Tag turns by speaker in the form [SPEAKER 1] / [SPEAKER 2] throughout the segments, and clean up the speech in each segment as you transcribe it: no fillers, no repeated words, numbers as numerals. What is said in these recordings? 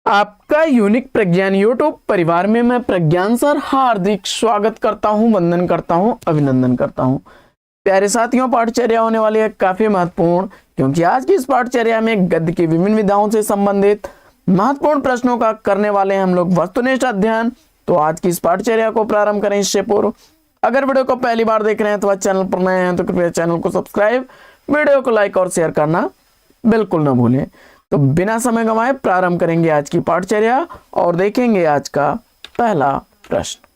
[SPEAKER 1] आपका यूनिक प्रज्ञान यूट्यूब परिवार में मैं प्रज्ञान सर हार्दिक स्वागत करता हूं, वंदन करता हूं, अभिनंदन करता हूं। प्यारे साथियों, पाठचर्या होने वाली है काफी महत्वपूर्ण, क्योंकि आज की इस पाठचर्या में गद्य की विभिन्न विधाओं से संबंधित महत्वपूर्ण प्रश्नों का करने वाले हैं हम लोग वस्तुनिष्ठ अध्ययन। तो आज की इस पाठचर्या को प्रारंभ करें इससे पूर्व अगर वीडियो को पहली बार देख रहे हैं तो चैनल पर नए हैं तो कृपया चैनल को सब्सक्राइब, वीडियो को लाइक और शेयर करना बिल्कुल ना भूलें। तो बिना समय गंवाए प्रारंभ करेंगे आज की पाठचर्या और देखेंगे आज का पहला प्रश्न।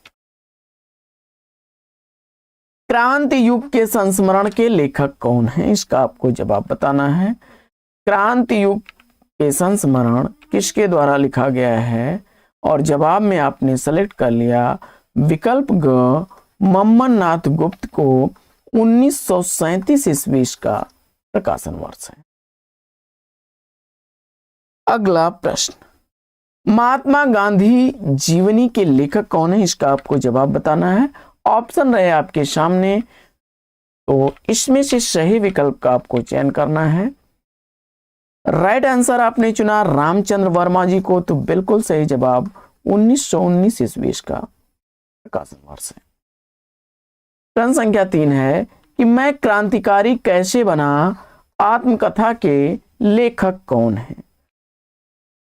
[SPEAKER 1] क्रांति युग के संस्मरण के लेखक कौन है? इसका आपको जवाब बताना है। क्रांति युग के संस्मरण किसके द्वारा लिखा गया है? और जवाब में आपने सेलेक्ट कर लिया विकल्प ग, मम्मन नाथ गुप्त को 1937 ईस्वी का प्रकाशन वर्ष है। अगला प्रश्न, महात्मा गांधी जीवनी के लेखक कौन है? इसका आपको जवाब बताना है। ऑप्शन रहे आपके सामने, तो इसमें से सही विकल्प का आपको चयन करना है। राइट आंसर आपने चुना रामचंद्र वर्मा जी को, तो बिल्कुल सही जवाब 1919 ईस्वी का प्रकाशन वर्ष है। प्रश्न संख्या 3 है कि मैं क्रांतिकारी कैसे बना आत्मकथा के लेखक कौन है?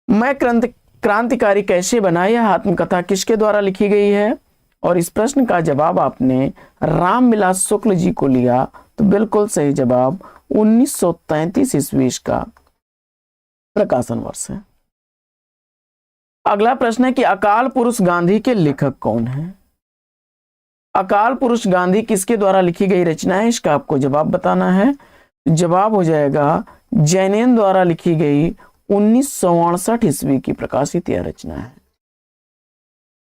[SPEAKER 1] मैं क्रांतिकारी कैसे बना यह आत्मकथा किसके द्वारा लिखी गई है? और इस प्रश्न का जवाब आपने रामविलास शुक्ल जी को लिया, तो बिल्कुल सही जवाब 1933 ईस्वी का प्रकाशन वर्ष है। अगला प्रश्न है कि अकाल पुरुष गांधी के लेखक कौन है? अकाल पुरुष गांधी किसके द्वारा लिखी गई रचना है? इसका आपको जवाब बताना है। जवाब हो जाएगा जैनेन द्वारा लिखी गई 1968 ईस्वी की प्रकाशित यह रचना है।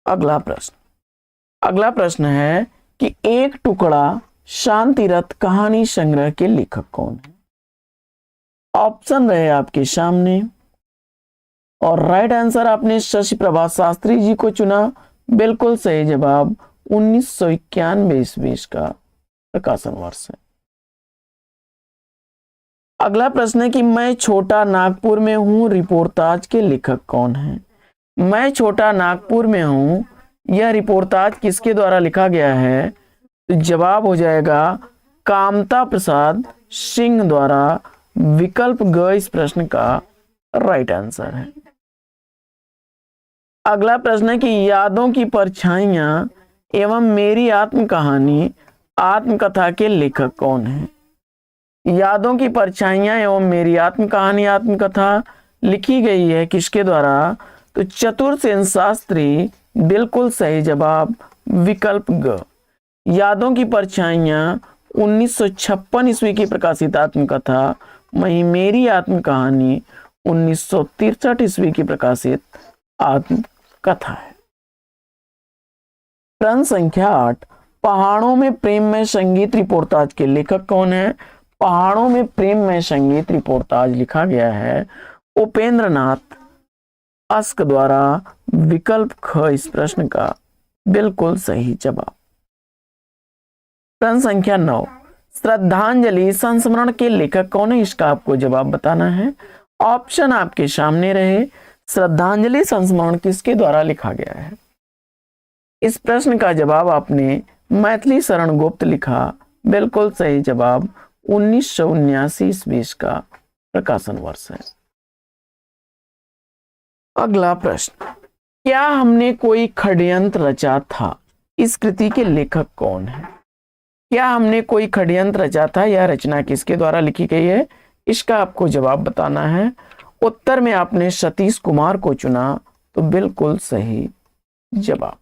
[SPEAKER 1] अगला प्रश्न है कि एक टुकड़ा शांति रथ कहानी संग्रह के लेखक कौन है? ऑप्शन रहे आपके सामने और राइट आंसर आपने शशि प्रभा शास्त्री जी को चुना, बिल्कुल सही जवाब 1991 ईस्वी का प्रकाशन वर्ष है। अगला प्रश्न है कि मैं छोटा नागपुर में हूं रिपोर्टाज के लेखक कौन है? मैं छोटा नागपुर में हूं यह रिपोर्टाज किसके द्वारा लिखा गया है? तो जवाब हो जाएगा कामता प्रसाद सिंह द्वारा, विकल्प ग इस प्रश्न का राइट आंसर है। अगला प्रश्न है कि यादों की परछाइयां एवं मेरी आत्म कहानी आत्मकथा के लेखक कौन है? यादों की परछाइयां एवं मेरी आत्म कहानी आत्मकथा लिखी गई है किसके द्वारा? तो चतुरसेन शास्त्री, बिल्कुल सही जवाब विकल्प ग। यादों की परछाइयां 1956 ईस्वी की प्रकाशित आत्मकथा, वहीं मेरी आत्म कहानी 1963 ईस्वी की प्रकाशित आत्मकथा है। प्रश्न संख्या 8, पहाड़ों में प्रेम में संगीत रिपोर्टाज के लेखक कौन है? पहाड़ों में प्रेम में संगीत रिपोर्टाज लिखा गया है उपेंद्र नाथ अस्क द्वारा, विकल्प ख इस प्रश्न का बिल्कुल सही जवाब। प्रश्न संख्या 9, श्रद्धांजलि संस्मरण के लेखक कौन है? इसका आपको जवाब बताना है। ऑप्शन आपके सामने रहे, श्रद्धांजलि संस्मरण किसके द्वारा लिखा गया है? इस प्रश्न का जवाब आपने मैथिली शरण गुप्त लिखा, बिल्कुल सही जवाब 1979 ईस्वी का प्रकाशन वर्ष है। अगला प्रश्न, क्या हमने कोई षड्यंत्र रचा था? इस कृति के लेखक कौन है? क्या हमने कोई षड्यंत्र रचा था यह रचना किसके द्वारा लिखी गई है? इसका आपको जवाब बताना है। उत्तर में आपने सतीश कुमार को चुना, तो बिल्कुल सही जवाब।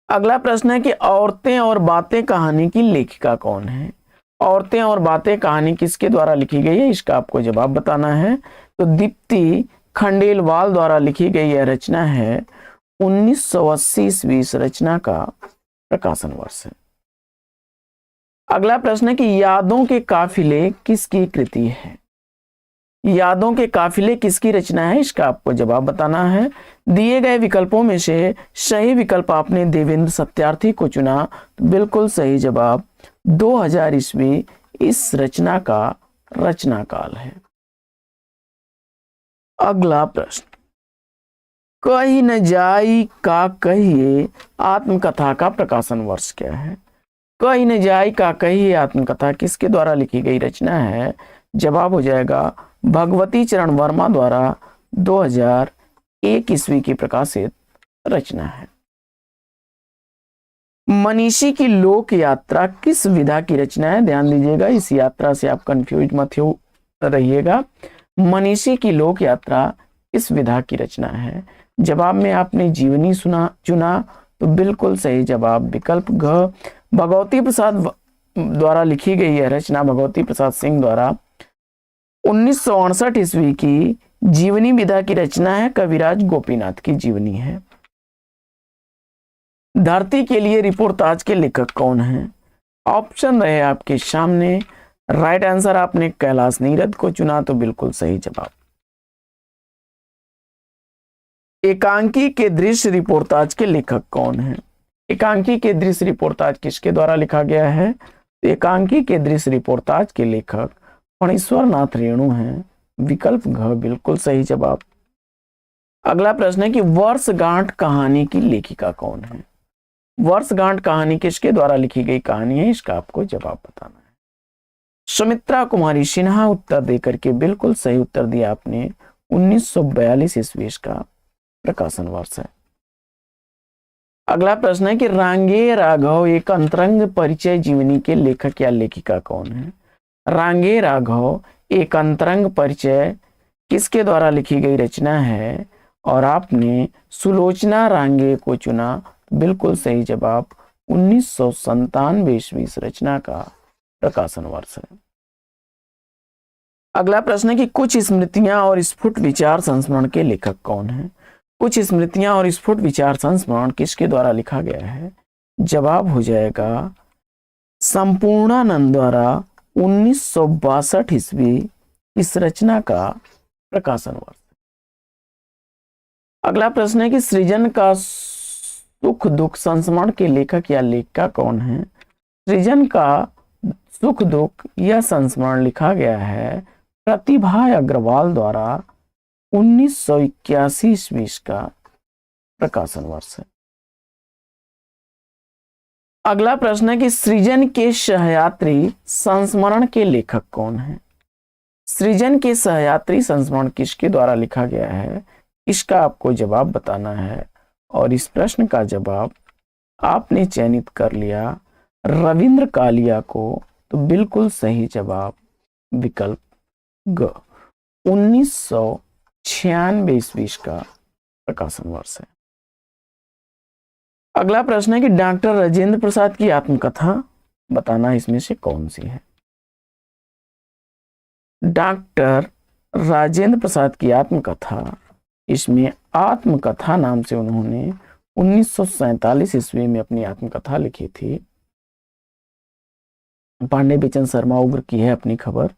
[SPEAKER 1] अगला प्रश्न है कि औरतें और बातें कहानी की लेखिका कौन है? औरतें और बातें कहानी किसके द्वारा लिखी गई है? इसका आपको जवाब बताना है। तो दीप्ति खंडेलवाल द्वारा लिखी गई यह रचना है 1980 ईस्वी रचना का प्रकाशन वर्ष है। अगला प्रश्न है कि यादों के काफिले किसकी कृति है? यादों के काफिले किसकी रचना है? इसका आपको जवाब बताना है। दिए गए विकल्पों में से सही विकल्प आपने देवेंद्र सत्यार्थी को चुना, तो बिल्कुल सही जवाब 2000 ईस्वी इस रचना का रचना काल है। अगला प्रश्न, कही न जाई का कहिए आत्मकथा का प्रकाशन वर्ष क्या है? कही न जाई का कहिए आत्मकथा किसके द्वारा लिखी गई रचना है? जवाब हो जाएगा भगवती चरण वर्मा द्वारा 2001 ईस्वी की प्रकाशित रचना है। मनीषी की लोक यात्रा किस विधा की रचना है? ध्यान दीजिएगा, इस यात्रा से आप कंफ्यूज मत हो रहिएगा। मनीषी की लोक यात्रा किस विधा की रचना है? जवाब में आपने जीवनी चुना तो बिल्कुल सही जवाब विकल्प घ भगवती प्रसाद द्वारा लिखी गई है रचना। भगवती प्रसाद सिंह द्वारा 1968 ईस्वी की जीवनी विधा की रचना है। कविराज गोपीनाथ की जीवनी है। धरती के लिए रिपोर्टाज के लेखक कौन हैं? ऑप्शन रहे आपके सामने। राइट आंसर आपने कैलाश नीरद को चुना तो बिल्कुल सही जवाब। एकांकी के दृश्य रिपोर्टाज के लेखक कौन हैं? एकांकी के दृश्य रिपोर्टाज किसके द्वारा लिखा गया है? एकांकी के दृश्य रिपोर्टाज के लेखक फणीश्वर नाथ रेणु हैं। विकल्प घ बिल्कुल सही जवाब। अगला प्रश्न है कि वर्षगांठ कहानी की लेखिका कौन है? वर्षगांठ कहानी किसके द्वारा लिखी गई कहानी है? इसका आपको जवाब बताना है। सुमित्रा कुमारी सिन्हा उत्तर देकर के बिल्कुल सही उत्तर दिया आपने। 1942 ईस्वी का प्रकाशन वर्ष है। अगला प्रश्न है कि रांगे राघव एक अंतरंग परिचय जीवनी के लेखक या लेखिका कौन है? रांगे राघव एक अंतरंग परिचय किसके द्वारा लिखी गई रचना है? और आपने सुलोचना रांगे को चुना, बिल्कुल सही जवाब। 1997 ईस्वी रचना का प्रकाशन वर्ष है। अगला प्रश्न है कि कुछ स्मृतियां और स्फुट विचार संस्मरण के लेखक कौन हैं? कुछ स्मृतियां और स्फुट विचार संस्मरण किसके द्वारा लिखा गया है? जवाब हो जाएगा संपूर्णानंद द्वारा 1962 ईस्वी इस रचना का प्रकाशन वर्ष। अगला प्रश्न है कि सृजन का सुख दुख संस्मरण के लेखक या लेखिका कौन है? सृजन का सुख दुख यह संस्मरण लिखा गया है प्रतिभा अग्रवाल द्वारा 1981 ईस्वी का प्रकाशन वर्ष है। अगला प्रश्न है कि सृजन के सहयात्री संस्मरण के लेखक कौन है? सृजन के सहयात्री संस्मरण किसके द्वारा लिखा गया है? इसका आपको जवाब बताना है और इस प्रश्न का जवाब आपने चयनित कर लिया रविंद्र कालिया को तो बिल्कुल सही जवाब विकल्प ग 1996 ईस्वी का प्रकाशन वर्ष है। अगला प्रश्न है कि डॉक्टर राजेंद्र प्रसाद की आत्मकथा बताना इसमें से कौन सी है? डॉक्टर राजेंद्र प्रसाद की आत्मकथा, इसमें आत्मकथा नाम से उन्होंने 1947 ईस्वी में अपनी आत्मकथा लिखी थी। पांडे बेचन शर्मा उग्र की है अपनी खबर।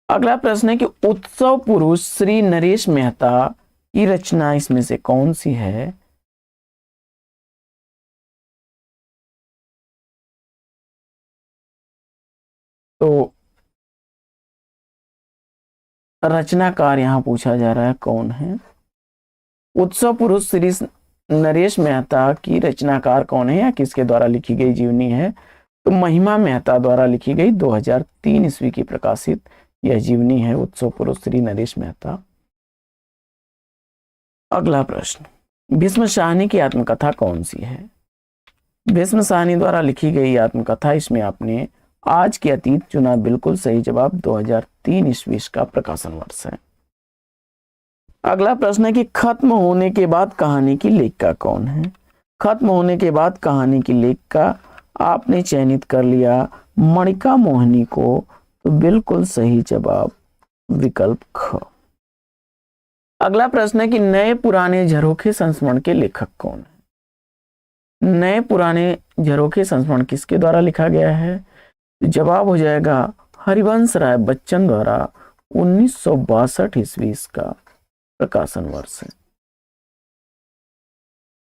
[SPEAKER 1] अगला प्रश्न है कि उत्सव पुरुष श्री नरेश मेहता की रचना इसमें से कौन सी है? तो रचनाकार यहां पूछा जा रहा है कौन है? उत्सव पुरुष श्री नरेश मेहता की रचनाकार कौन है या किसके द्वारा लिखी गई जीवनी है? तो महिमा मेहता द्वारा लिखी गई 2003 ईस्वी की प्रकाशित यह जीवनी है उत्सव पुरुष श्री नरेश मेहता। अगला प्रश्न, भीष्म साहनी की आत्मकथा कौन सी है? भीष्म साहनी द्वारा लिखी गई आत्मकथा, इसमें आपने आज के अतीत चुना, बिल्कुल सही जवाब। 2003 ईस्वी का प्रकाशन वर्ष है। अगला प्रश्न है कि खत्म होने के बाद कहानी की लेखिका कौन है? खत्म होने के बाद कहानी की लेखिका आपने चयनित कर लिया मणिका मोहिनी को तो बिल्कुल सही जवाब विकल्प ख। अगला प्रश्न है कि नए पुराने झरोखे संस्मरण के लेखक कौन है? नए पुराने झरोखे संस्मरण किसके द्वारा लिखा गया है? जवाब हो जाएगा हरिवंश राय बच्चन द्वारा 1962 ईस्वी का प्रकाशन वर्ष है।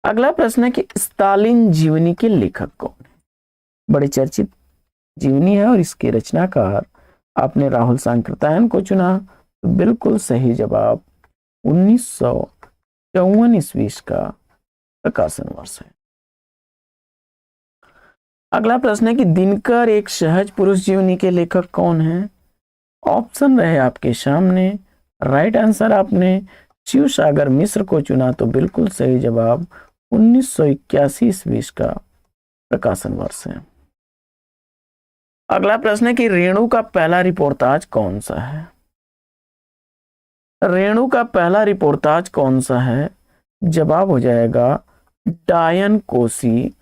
[SPEAKER 1] अगला प्रश्न है कि स्टालिन जीवनी के लेखक कौन है? बड़ी चर्चित जीवनी है और इसके रचनाकार आपने राहुल सांकृत्यायन को चुना तो बिल्कुल सही जवाब 1954 ईस्वी का प्रकाशन वर्ष है। अगला प्रश्न है कि दिनकर एक सहज पुरुष जीवनी के लेखक कौन है? ऑप्शन रहे आपके सामने। राइट आंसर आपने शिव सागर मिश्र को चुना, तो बिल्कुल सही जवाब 1981 ईस्वी का प्रकाशन वर्ष है। अगला प्रश्न है कि रेणु का पहला रिपोर्टाज कौन सा है? रेणु का पहला रिपोर्टाज कौन सा है? जवाब हो जाएगा डायन कोसी,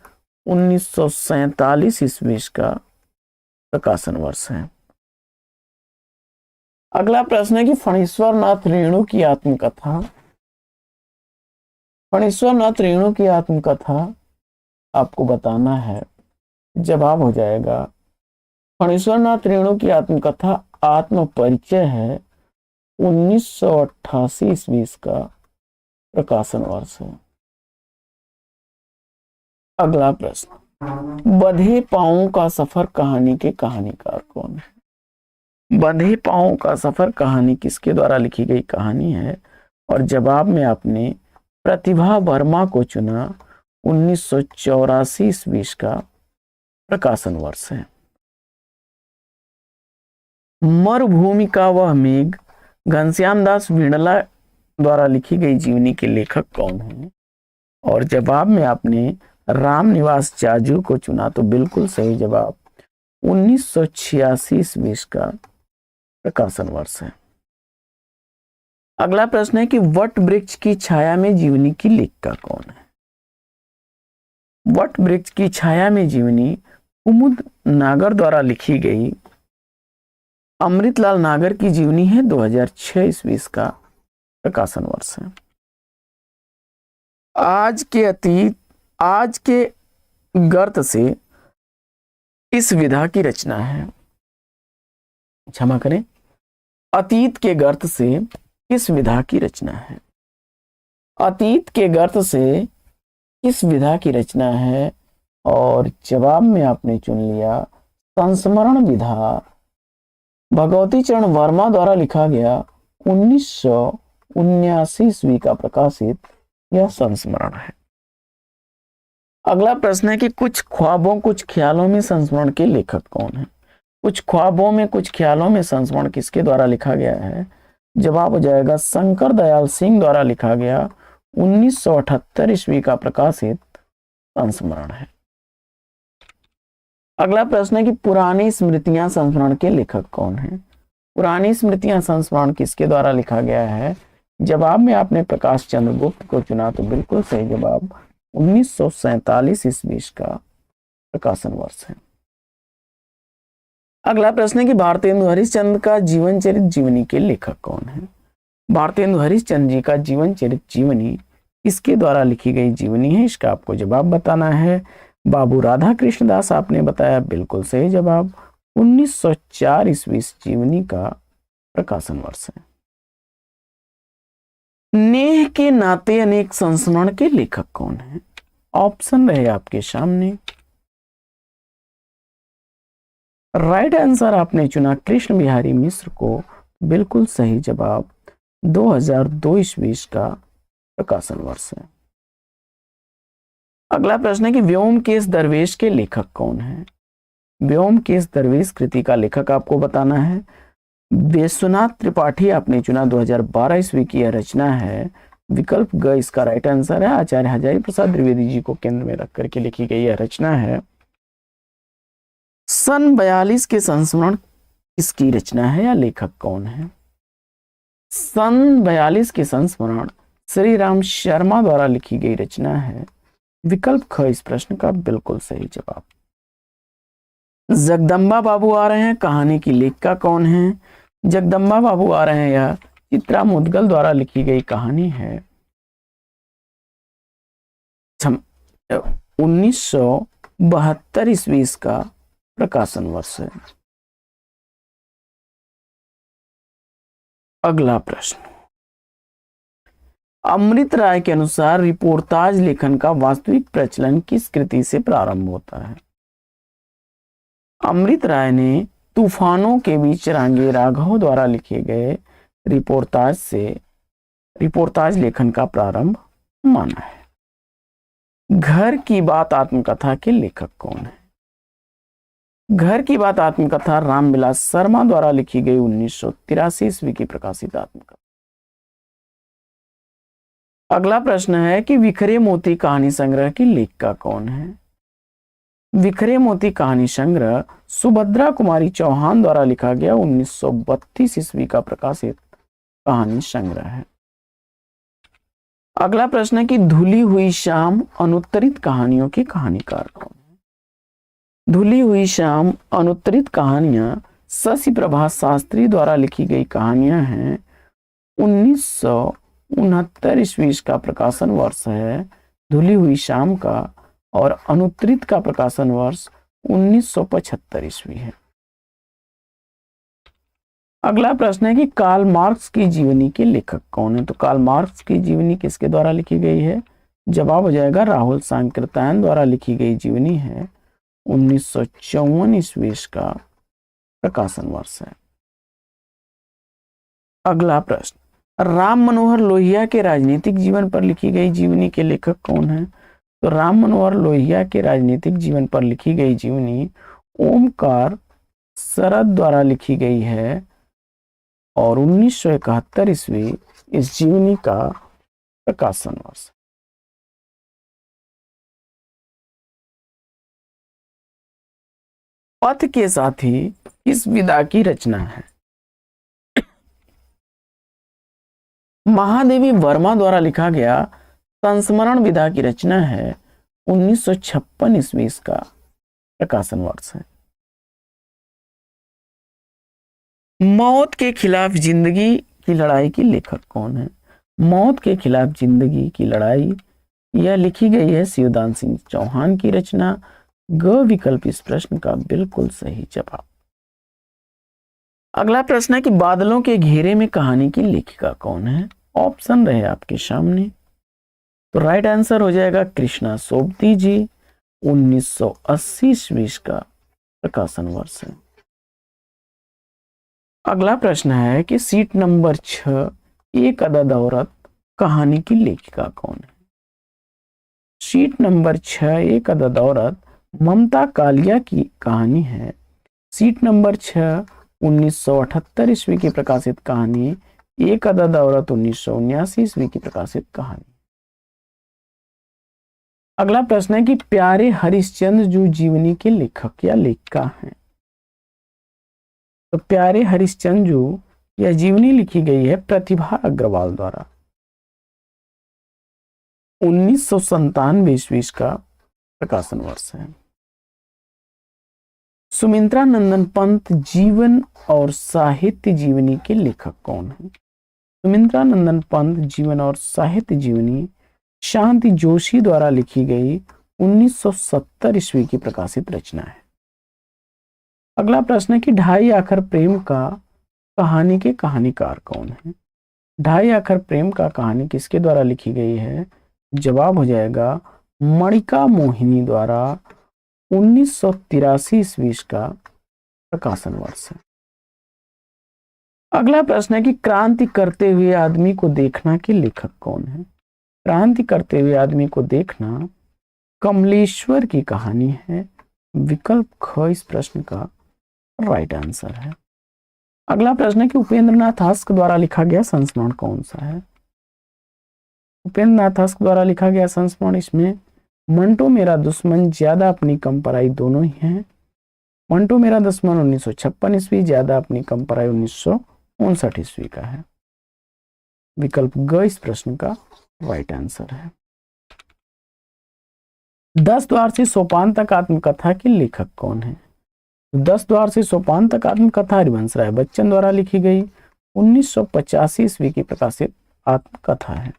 [SPEAKER 1] 1947 ईस्वी का प्रकाशन वर्ष है। अगला प्रश्न है कि फणीश्वर नाथ रेणु की आत्मकथा, फणीश्वर नाथ रेणु की आत्मकथा आपको बताना है। जवाब हो जाएगा फणीश्वर नाथ रेणु की आत्मकथा आत्म परिचय है, 1988 ईस्वी का प्रकाशन वर्ष है। अगला प्रश्न, बंधे पांवों का सफर कहानी के कहानीकार कौन है? बंधे पांवों का सफर कहानी किसके द्वारा लिखी गई कहानी है? और जवाब में आपने प्रतिभा वर्मा को चुना, 1984 ईस्वी का प्रकाशन वर्ष है। मरुभूमि का वह मेघ घनश्याम दास बिड़ला द्वारा लिखी गई जीवनी के लेखक कौन है? और जवाब में आपने राम निवास जाजू को चुना, तो बिल्कुल सही जवाब 1986 ईस्वी का प्रकाशन वर्ष है। अगला प्रश्न है कि वट वृक्ष की छाया में जीवनी की लेखिका कौन है? वट वृक्ष की छाया में जीवनी कुमुद नागर द्वारा लिखी गई अमृतलाल नागर की जीवनी है, 2006 ईस्वी का प्रकाशन वर्ष है। आज के गर्त से इस विधा की रचना है, क्षमा करें, अतीत के गर्त से किस विधा की रचना है? अतीत के गर्त से किस विधा की रचना है? और जवाब में आपने चुन लिया संस्मरण विधा, भगवती चरण वर्मा द्वारा लिखा गया 1979 ईस्वी का प्रकाशित यह संस्मरण है। अगला प्रश्न है कि कुछ ख्वाबों कुछ ख्यालों में संस्मरण के लेखक कौन है? कुछ ख्वाबों में कुछ ख्यालों में संस्मरण किसके द्वारा लिखा गया है? जवाब हो जाएगा शंकर दयाल सिंह द्वारा लिखा गया 1978 ईस्वी का प्रकाशित संस्मरण है। अगला प्रश्न है कि पुरानी स्मृतियां संस्मरण के लेखक कौन है? पुरानी स्मृतियां संस्मरण किसके द्वारा लिखा गया है? जवाब में आपने प्रकाश चंद्र गुप्त को चुना, तो बिल्कुल सही जवाब 1947 ईस्वी का प्रकाशन वर्ष है। अगला प्रश्न है कि भारतेंदु हरिश्चंद्र का जीवन चरित जीवनी के लेखक कौन है? भारतेंदु हरिश्चंद्र जी का जीवन चरित जीवनी किसके द्वारा लिखी गई जीवनी है? इसका आपको जवाब बताना है। बाबू राधा कृष्ण दास आपने बताया, बिल्कुल सही जवाब 1904 ईस्वी जीवनी का प्रकाशन वर्ष है। नेह के नाते अनेक संस्मरण के लेखक कौन है? ऑप्शन रहे आपके सामने। राइट आंसर आपने चुना कृष्ण बिहारी मिश्र को, बिल्कुल सही जवाब 2002 ईस्वी का प्रकाशन वर्ष है। अगला प्रश्न है कि व्योमकेश दरवेश के लेखक कौन है? व्योमकेश दरवेश कृति का लेखक आपको बताना है। विश्वनाथ त्रिपाठी आपने चुना, 2012 ईस्वी की यह रचना है। विकल्प ग इसका राइट आंसर है। आचार्य हजारी प्रसाद द्विवेदी जी को केंद्र में रख करके लिखी गई यह रचना है। सन 42 के संस्मरण किसकी रचना है या लेखक कौन है? सन 42 के संस्मरण श्री राम शर्मा द्वारा लिखी गई रचना है। विकल्प ख इस प्रश्न का बिल्कुल सही जवाब। जगदम्बा बाबू आ रहे हैं, कहानी की लेखिका कौन है? जगदम्बा बाबू आ रहे हैं यह चित्रा मुदगल द्वारा लिखी गई कहानी है। 1972 ईस्वी का प्रकाशन वर्ष है। अगला प्रश्न, अमृत राय के अनुसार रिपोर्टाज लेखन का वास्तविक प्रचलन किस कृति से प्रारंभ होता है? अमृत राय ने तूफानों के बीच रांगे राघव द्वारा लिखे गए रिपोर्टाज लेखन का प्रारंभ माना है। घर की बात आत्मकथा के लेखक कौन है? घर की बात आत्मकथा रामविलास शर्मा द्वारा लिखी गई 1983 ईस्वी की प्रकाशित आत्मकथा। अगला प्रश्न है कि बिखरे मोती कहानी संग्रह की लेखिका कौन है? बिखरे मोती कहानी संग्रह सुभद्रा कुमारी चौहान द्वारा लिखा गया 1932 ईस्वी का प्रकाशित कहानी संग्रह है। अगला प्रश्न है कि धुली हुई शाम अनुत्तरित कहानियों के कहानीकार कौन है? धुली हुई शाम अनुत्तरित कहानियां शशि प्रभा शास्त्री द्वारा लिखी गई कहानियां हैं। 1969 ईस्वी का प्रकाशन वर्ष है धुली हुई शाम का, और अनुत्तरित का प्रकाशन वर्ष 1975 ईस्वी है। अगला प्रश्न है कि कार्ल मार्क्स की जीवनी के लेखक कौन है? तो कार्ल मार्क्स की जीवनी किसके द्वारा लिखी गई है? जवाब हो जाएगा राहुल सांकृत्यायन द्वारा लिखी गई जीवनी है। 1954 ईस्वी का प्रकाशन वर्ष है। अगला प्रश्न, राम मनोहर लोहिया के राजनीतिक जीवन पर लिखी गई जीवनी के लेखक कौन है? तो राम मनोहर लोहिया के राजनीतिक जीवन पर लिखी गई जीवनी ओमकार शरद द्वारा लिखी गई है, और 1971 ईस्वी इस जीवनी का प्रकाशन वर्ष। पथ के साथी किस विधा की रचना है? महादेवी वर्मा द्वारा लिखा गया संस्मरण विधा की रचना है। 1956 ईस्वी का प्रकाशन वर्ष है। मौत के खिलाफ जिंदगी की लड़ाई की लेखक कौन है? मौत के खिलाफ जिंदगी की लड़ाई यह लिखी गई है शिवदान सिंह चौहान की रचना। ग विकल्प इस प्रश्न का बिल्कुल सही जवाब। अगला प्रश्न है कि बादलों के घेरे में कहानी की लेखिका कौन है? ऑप्शन रहे आपके सामने, तो राइट आंसर हो जाएगा कृष्णा सोबती जी। 1980 ईस्वी का प्रकाशन वर्ष है। अगला प्रश्न है कि सीट नंबर 6 एक अदद औरत कहानी की लेखिका कौन है? सीट नंबर 6 एक अदद औरत ममता कालिया की कहानी है। सीट नंबर 6 1978 ईस्वी की प्रकाशित कहानी एक अदद औरत 1979 ईस्वी की प्रकाशित कहानी। अगला प्रश्न है कि प्यारे हरिश्चंद्र जो जीवनी के लेखक या लेखिका हैं? तो प्यारे हरिश्चंद्र जो यह जीवनी लिखी गई है प्रतिभा अग्रवाल द्वारा। 1997 ईस्वी का प्रकाशन वर्ष है। सुमित्रा नंदन पंत जीवन और साहित्य जीवनी के लेखक कौन है? सुमित्रा नंदन पंत जीवन और साहित्य जीवनी शांति जोशी द्वारा लिखी गई 1970 ईस्वी की प्रकाशित रचना है। अगला प्रश्न है कि ढाई आखर प्रेम का कहानी के कहानीकार कौन है? ढाई आखर प्रेम का कहानी किसके द्वारा लिखी गई है? जवाब हो जाएगा मणिका मोहिनी द्वारा। 1983 ईस्वी का प्रकाशन वर्ष है। अगला प्रश्न है कि क्रांति करते हुए आदमी को देखना के लेखक कौन है? क्रांति करते हुए आदमी को देखना कमलेश्वर की कहानी है। विकल्प ख इस प्रश्न का राइट आंसर है। अगला प्रश्न है कि उपेंद्र नाथ हस्क द्वारा लिखा गया संस्मरण कौन सा है? उपेंद्र नाथ हस्क द्वारा लिखा गया संस्मरण, इसमें मंटो मेरा दुश्मन ज्यादा अपनी कम पराई दोनों ही हैं। मंटो मेरा दुश्मन 1956 ईस्वी, ज्यादा अपनी कम पराई 1959 ईस्वी का है। विकल्प ग इस प्रश्न का राइट आंसर है। 10 द्वार से सोपान तक आत्मकथा के लेखक कौन है? 10 द्वार से सोपान तक आत्मकथा हरिवंश राय बच्चन द्वारा लिखी गई 1985 ईस्वी की प्रकाशित आत्मकथा है।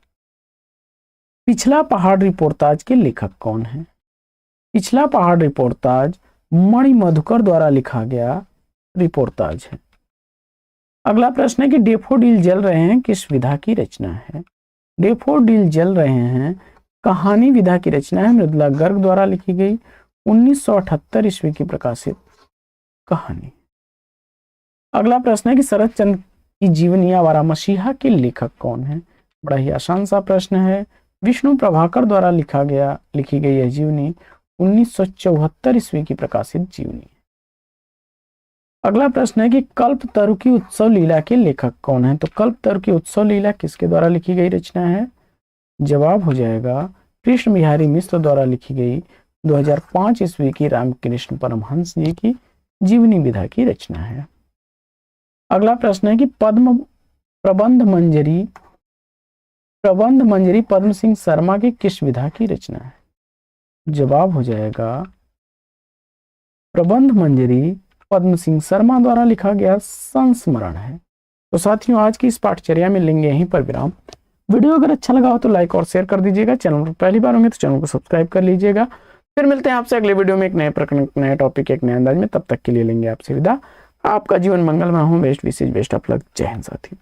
[SPEAKER 1] पिछला पहाड़ रिपोर्टाज के लेखक कौन है? पिछला पहाड़ रिपोर्टाज मणि मधुकर द्वारा लिखा गया रिपोर्टाज है। अगला प्रश्न है कि डेफोडिल जल रहे हैं किस विधा की रचना है? डेफोडिल जल रहे हैं कहानी विधा की रचना है। मृदुला गर्ग द्वारा लिखी गई 1978 ईस्वी की प्रकाशित कहानी। अगला प्रश्न है कि शरद चंद्र की जीवनी आवारा मसीहा के लेखक कौन है? बड़ा ही आसान सा प्रश्न है। विष्णु प्रभाकर द्वारा लिखी गई यह जीवनी 1974 ईस्वी की प्रकाशित जीवनी है। अगला प्रश्न है कि कल्पतरु की उत्सव लीला के लेखक कौन है? तो कल्पतरु की उत्सव लीला किसके द्वारा लिखी गई रचना है? जवाब हो जाएगा कृष्ण बिहारी मिश्र द्वारा लिखी गई 2005 ईस्वी की रामकृष्ण परमहंस जी की जीवनी विधा की रचना है। अगला प्रश्न है कि प्रबंध मंजरी पद्म सिंह शर्मा की किस विधा की रचना है? जवाब हो जाएगा प्रबंध मंजरी पद्म सिंह शर्मा द्वारा लिखा गया संस्मरण है। तो साथियों, आज की इस पाठचर्या में लेंगे यहीं पर विराम। वीडियो अगर अच्छा लगा हो तो लाइक और शेयर कर दीजिएगा। चैनल पर पहली बार होंगे तो चैनल को सब्सक्राइब कर लीजिएगा। फिर मिलते हैं आपसे अगले वीडियो में एक नए प्रकरण, नए टॉपिक, एक नए अंदाज में। तब तक के लिए लेंगे आपसे विदा। आपका जीवन मंगलमय हो। बेस्ट विशेष बेस्ट ऑफ लक। जय हिंद साथी।